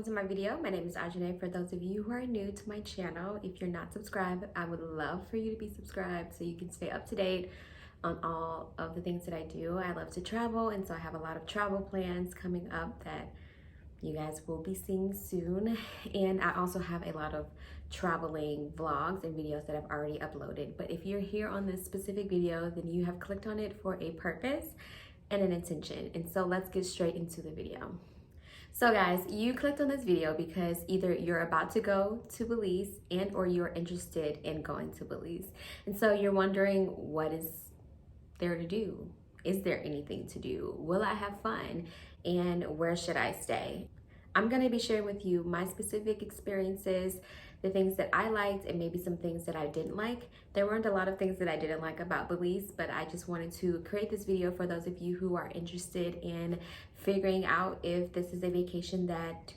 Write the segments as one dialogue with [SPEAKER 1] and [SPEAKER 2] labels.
[SPEAKER 1] to my video. My name is Ajane. For those of you who are new to my channel, if you're not subscribed, I would love for you to be subscribed so you can stay up to date on all of the things that I do. I love to travel, and so I have a lot of travel plans coming up that you guys will be seeing soon. And I also have a lot of traveling vlogs and videos that I've already uploaded. But if you're here on this specific video, then you have clicked on it for a purpose and an intention. And so let's get straight into the video. So guys, you clicked on this video because either you're about to go to Belize and or you're interested in going to Belize. And so you're wondering, what is there to do? Is there anything to do? Will I have fun? And where should I stay? I'm gonna be sharing with you my specific experiences, the things that I liked, and maybe some things that I didn't like. There weren't a lot of things that I didn't like about Belize, but I just wanted to create this video for those of you who are interested in figuring out if this is a vacation that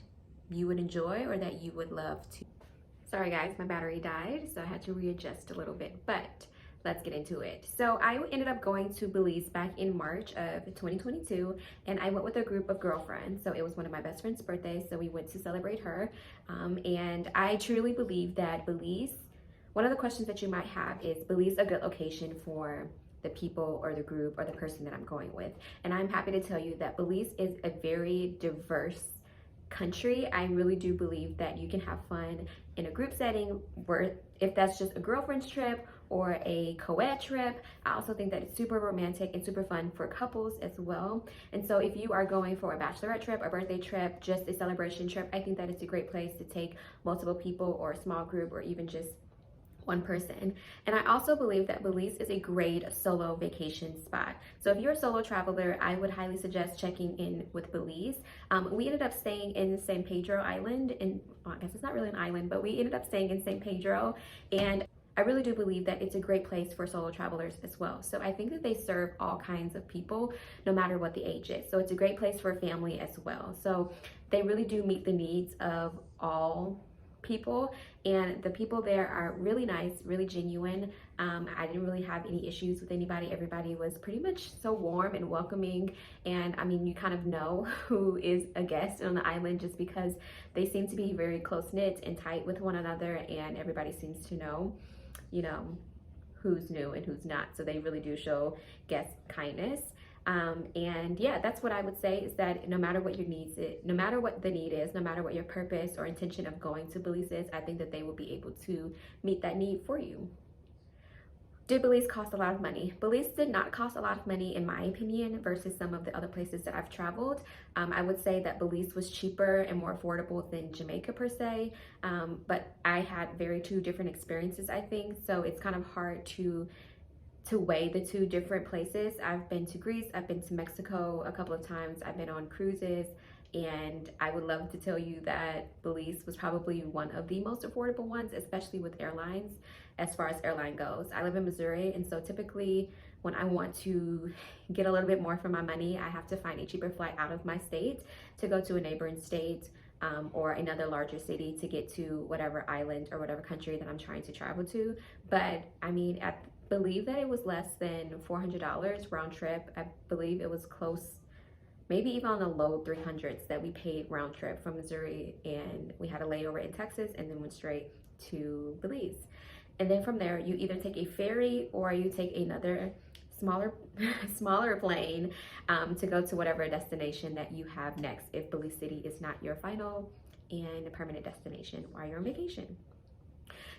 [SPEAKER 1] you would enjoy or that you would love to. Sorry guys, my battery died, so I had to readjust a little bit, but let's get into it. So I ended up going to Belize back in March of 2022, and I went with a group of girlfriends. So it was one of my best friend's birthdays, so we went to celebrate her. And I truly believe that Belize, one of the questions that you might have is Belize a good location for the people or the group or the person that I'm going with? And I'm happy to tell you that Belize is a very diverse country. I really do believe that you can have fun in a group setting, where if that's just a girlfriend's trip or a co-ed trip. I also think that it's super romantic and super fun for couples as well. And so if you are going for a bachelorette trip, a birthday trip, just a celebration trip, I think that it's a great place to take multiple people or a small group or even just one person. And I also believe that Belize is a great solo vacation spot. So if you're a solo traveler, I would highly suggest checking in with Belize. We ended up staying in San Pedro Island, and well, I guess it's not really an island, but we ended up staying in San Pedro, and I really do believe that it's a great place for solo travelers as well. So I think that they serve all kinds of people, no matter what the age is. So it's a great place for a family as well. So they really do meet the needs of all people, and the people there are really nice, really genuine. I didn't really have any issues with anybody. Everybody was pretty much so warm and welcoming, and I mean, you kind of know who is a guest on the island just because they seem to be very close-knit and tight with one another, and everybody seems to know, you know, who's new and who's not. So they really do show guest kindness. And yeah, that's what I would say, is that no matter what your needs is, no matter what the need is, no matter what your purpose or intention of going to Belize is, I think that they will be able to meet that need for you. Did Belize cost a lot of money? Belize did not cost a lot of money, in my opinion, versus some of the other places that I've traveled. I would say that Belize was cheaper and more affordable than Jamaica per se, but I had two different experiences, I think, so it's kind of hard to weigh the two different places. I've been to Greece, I've been to Mexico a couple of times, I've been on cruises, and I would love to tell you that Belize was probably one of the most affordable ones, especially with airlines, as far as airline goes. I live in Missouri, and so typically when I want to get a little bit more for my money, I have to find a cheaper flight out of my state to go to a neighboring state, or another larger city to get to whatever island or whatever country that I'm trying to travel to. But I mean, I believe that it was less than $400 round trip. I believe it was close, maybe even on the low 300s that we paid round trip from Missouri, and we had a layover in Texas and then went straight to Belize. And then from there, you either take a ferry or you take another smaller plane to go to whatever destination that you have next, if Belize City is not your final and permanent destination while you're on vacation.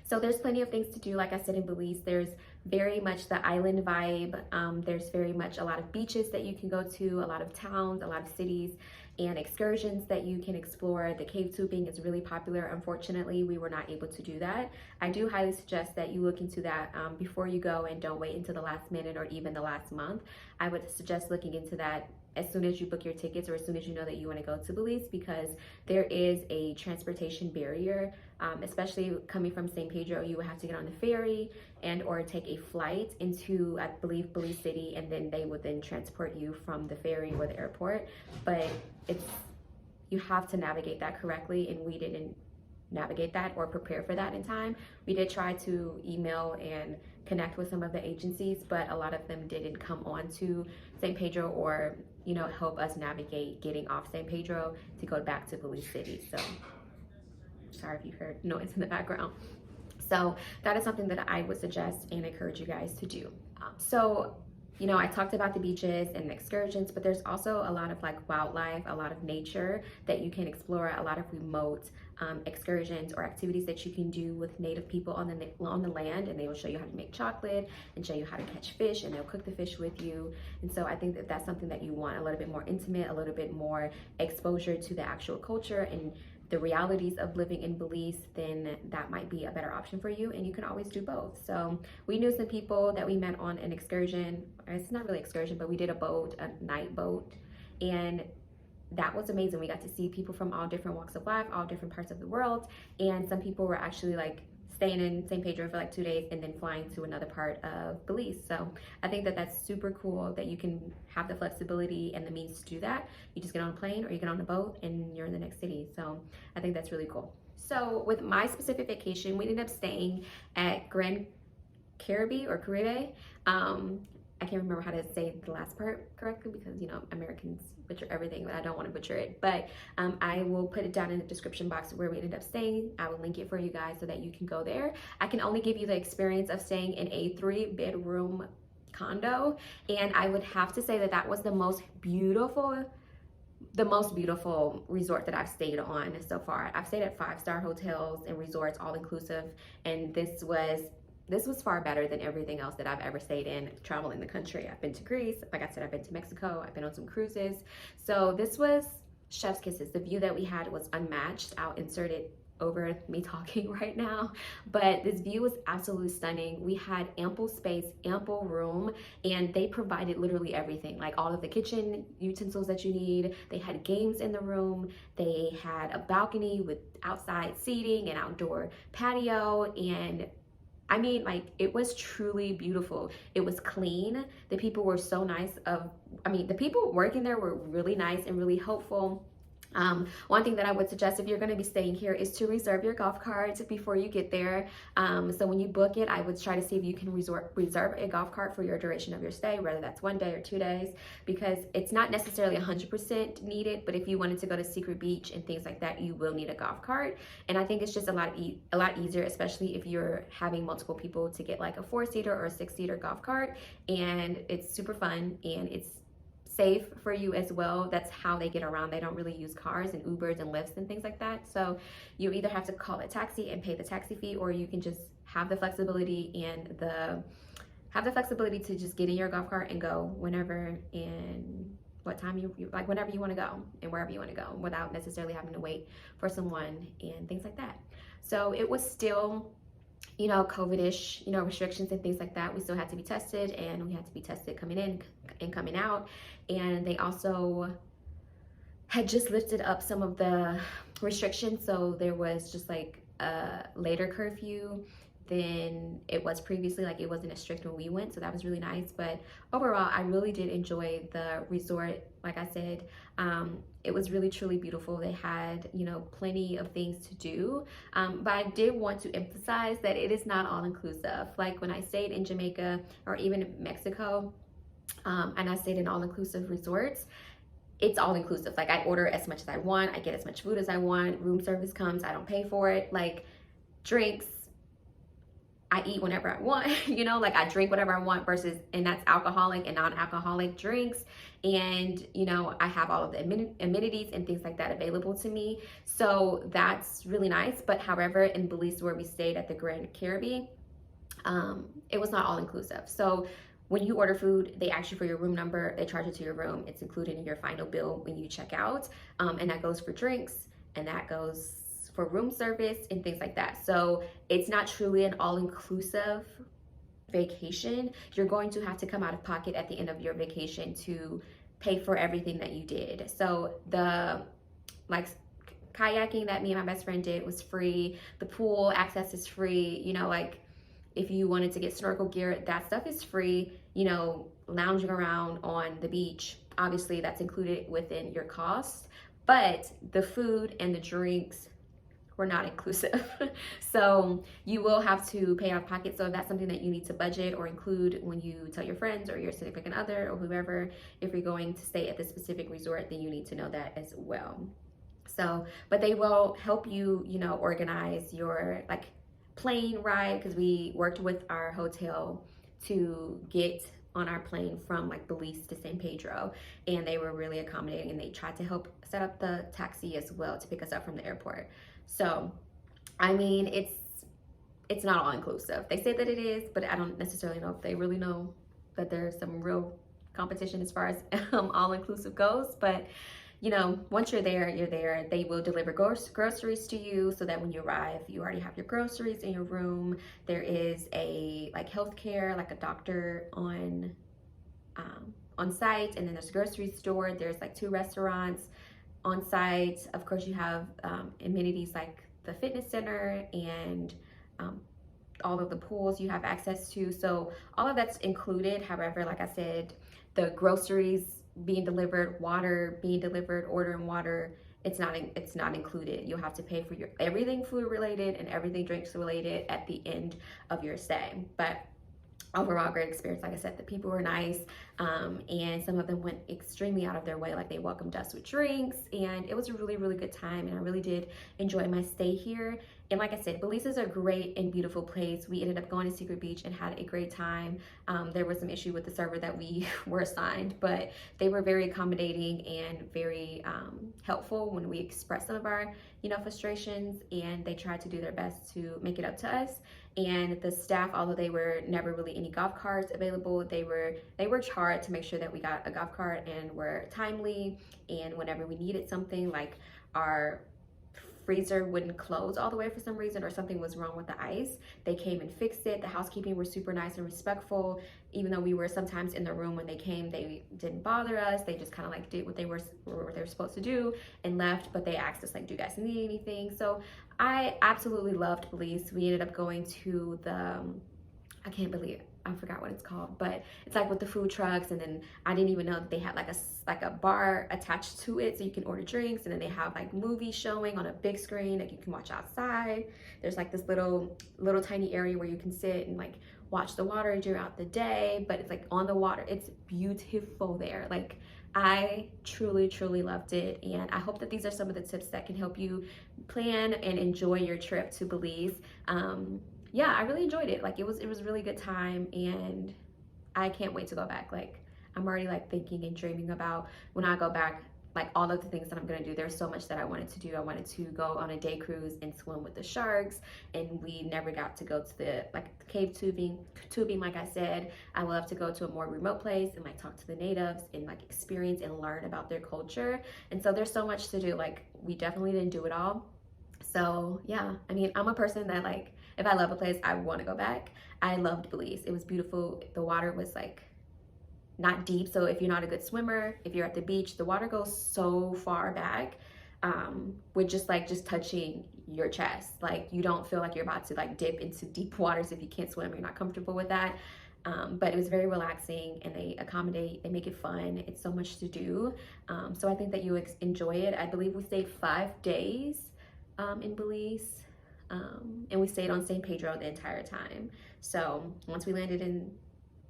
[SPEAKER 1] So there's plenty of things to do. Like I said, in Belize, there's very much the island vibe. There's very much a lot of beaches that you can go to, a lot of towns, a lot of cities, and excursions that you can explore. The cave tubing is really popular. Unfortunately, we were not able to do that. I do highly suggest that you look into that before you go, and don't wait until the last minute or even the last month. I would suggest looking into that as soon as you book your tickets, or as soon as you know that you want to go to Belize, because there is a transportation barrier, especially coming from San Pedro. You would have to get on the ferry and or take a flight into, I believe, Belize City, and then they would then transport you from the ferry or the airport. But you have to navigate that correctly, and we didn't navigate that or prepare for that in time. We did try to email and connect with some of the agencies, but a lot of them didn't come on to San Pedro or, you know, help us navigate getting off San Pedro to go back to Belize City. So sorry if you heard noise in the background. So that is something that I would suggest and encourage you guys to do. So, you know, I talked about the beaches and the excursions, but there's also a lot of like wildlife, a lot of nature that you can explore, a lot of remote excursions or activities that you can do with native people on the land, and they will show you how to make chocolate and show you how to catch fish, and they'll cook the fish with you. And so I think that that's something that you want, a little bit more intimate, a little bit more exposure to the actual culture and the realities of living in Belize, then that might be a better option for you, and you can always do both. So we knew some people that we met on an excursion. It's not really excursion, but we did a night boat, and that was amazing. We got to see people from all different walks of life, all different parts of the world, and some people were actually like staying in San Pedro for like 2 days and then flying to another part of Belize. So I think that that's super cool that you can have the flexibility and the means to do that. You just get on a plane or you get on a boat and you're in the next city. So I think that's really cool. So with my specific vacation, we ended up staying at Grand Caribe or Caribe. I can't remember how to say the last part correctly because, you know, Americans butcher everything, but I don't want to butcher it. But I will put it down in the description box where we ended up staying. I will link it for you guys so that you can go there. I can only give you the experience of staying in a 3-bedroom condo, and I would have to say that that was the most beautiful resort that I've stayed on so far. I've stayed at 5-star hotels and resorts, all inclusive, and this was far better than everything else that I've ever stayed in traveling the country. I've been to Greece, like I said, I've been to Mexico, I've been on some cruises. So this was chef's kisses. The view that we had was unmatched. I'll insert it over me talking right now, but this view was absolutely stunning. We had ample space, ample room, and they provided literally everything, like all of the kitchen utensils that you need. They had games in the room. They had a balcony with outside seating and outdoor patio, and I mean, like, it was truly beautiful. It was clean. The people were so nice. The people working there were really nice and really helpful. One thing that I would suggest if you're going to be staying here is to reserve your golf carts before you get there. So when you book it, I would try to see if you can reserve a golf cart for your duration of your stay, whether that's 1 day or 2 days, because it's not necessarily 100% needed, but if you wanted to go to Secret Beach and things like that, you will need a golf cart. And I think it's just a lot easier, especially if you're having multiple people, to get like a 4-seater or a 6-seater golf cart. And it's super fun and it's safe for you as well. That's how they get around. They don't really use cars and Ubers and Lyfts and things like that. So you either have to call a taxi and pay the taxi fee, or you can just have the flexibility and to just get in your golf cart and go whenever and what time you like, whenever you want to go and wherever you want to go, without necessarily having to wait for someone and things like that. So it was still, you know, COVID-ish, you know, restrictions and things like that. We still had to be tested, and we had to be tested coming in and coming out. And they also had just lifted up some of the restrictions. So there was just like a later curfew than it was previously. Like, it wasn't as strict when we went, so that was really nice. But overall, I really did enjoy the resort. Like I said, it was really truly beautiful. They had, you know, plenty of things to do, but I did want to emphasize that it is not all inclusive. Like when I stayed in Jamaica or even Mexico, and I stayed in all inclusive resorts, it's all inclusive. Like, I order as much as I want, I get as much food as I want, room service comes, I don't pay for it. Like, drinks, I eat whenever I want, you know, like I drink whatever I want, and that's alcoholic and non-alcoholic drinks. And, you know, I have all of the amenities and things like that available to me. So that's really nice. But however, in Belize, where we stayed at the Grand Caribe, it was not all inclusive. So when you order food, they ask you for your room number, they charge it to your room. It's included in your final bill when you check out. And that goes for drinks, and that goes for room service and things like that. So it's not truly an all-inclusive vacation. You're going to have to come out of pocket at the end of your vacation to pay for everything that you did. So the kayaking that me and my best friend did was free. The pool access is free. You know, like if you wanted to get snorkel gear, that stuff is free. You know, lounging around on the beach, obviously that's included within your cost. But the food and the drinks were not inclusive. So you will have to pay out of pocket. So if that's something that you need to budget or include when you tell your friends or your significant other or whoever, if you're going to stay at this specific resort, then you need to know that as well. So, but they will help you, you know, organize your like plane ride, because we worked with our hotel to get on our plane from like Belize to San Pedro, and they were really accommodating, and they tried to help set up the taxi as well to pick us up from the airport. So I mean, it's not all inclusive. They say that it is, but I don't necessarily know if they really know that there's some real competition as far as all inclusive goes. But you know, once you're there, you're there. They will deliver groceries to you, so that when you arrive, you already have your groceries in your room. There is a like healthcare, like a doctor on site, and then there's a grocery store. There's like 2 restaurants on site. Of course, you have amenities like the fitness center and all of the pools you have access to. So all of that's included. However, like I said, the groceries being delivered, water being delivered, ordering water, it's not included. You'll have to pay for your everything food related and everything drinks related at the end of your stay. But overall, great experience. Like I said, the people were nice, and some of them went extremely out of their way. Like, they welcomed us with drinks, and it was a really, really good time, and I really did enjoy my stay here. And like I said, Belize is a great and beautiful place. We ended up going to Secret Beach and had a great time. There was some issue with the server that we were assigned, but they were very accommodating and very helpful when we expressed some of our, you know, frustrations, and they tried to do their best to make it up to us. And the staff, although they were never really any golf carts available, they worked hard to make sure that we got a golf cart and were timely. And whenever we needed something, like our freezer wouldn't close all the way for some reason, or something was wrong with the ice, they came and fixed it. The housekeeping were super nice and respectful. Even though we were sometimes in the room when they came, they didn't bother us. They just kind of like did what they were supposed to do and left. But they asked us like, do you guys need anything? So I absolutely loved Belize. We ended up going to the I can't believe it, I forgot what it's called, but it's like with the food trucks. And then I didn't even know that they had like a bar attached to it, so you can order drinks. And then they have like movies showing on a big screen that you can watch outside. There's like this little tiny area where you can sit and like watch the water throughout the day, but it's like on the water. It's beautiful there. Like, I truly, truly loved it. And I hope that these are some of the tips that can help you plan and enjoy your trip to Belize. Yeah, I really enjoyed it. Like, it was a really good time, and I can't wait to go back. Like, I'm already like thinking and dreaming about when I go back, like all of the things that I'm gonna do. There's so much that I wanted to do. I wanted to go on a day cruise and swim with the sharks, and we never got to go to the cave tubing like I said. I would love to go to a more remote place and like talk to the natives and like experience and learn about their culture. And so there's so much to do. Like, we definitely didn't do it all. So yeah, I mean, I'm a person that, like, if I love a place, I want to go back. I loved Belize. It was beautiful. The water was like not deep, so if you're not a good swimmer, if you're at the beach, the water goes so far back, with just touching your chest. Like, you don't feel like you're about to like dip into deep waters if you can't swim, you're not comfortable with that. But it was very relaxing, and they accommodate, they make it fun. It's so much to do. So I think that you enjoy it. I believe we stayed 5 days in Belize, and we stayed on San Pedro the entire time. So once we landed in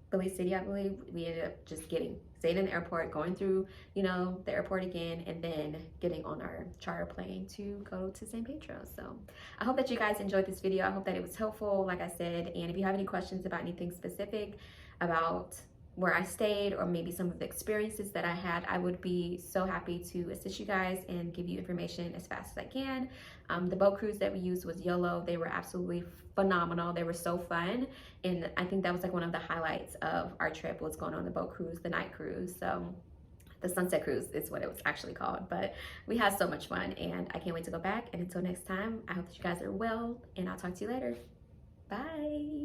[SPEAKER 1] Belize City, I believe, we ended up just staying in the airport, going through, you know, the airport again, and then getting on our charter plane to go to San Pedro. So I hope that you guys enjoyed this video. I hope that it was helpful, like I said. And if you have any questions about anything specific about where I stayed, or maybe some of the experiences that I had, I would be so happy to assist you guys and give you information as fast as I can. The boat cruise that we used was YOLO. They were absolutely phenomenal. They were so fun, and I think that was like one of the highlights of our trip, was going on the boat cruise, the night cruise. So the sunset cruise is what it was actually called. But we had so much fun, and I can't wait to go back. And until next time, I hope that you guys are well, and I'll talk to you later. Bye.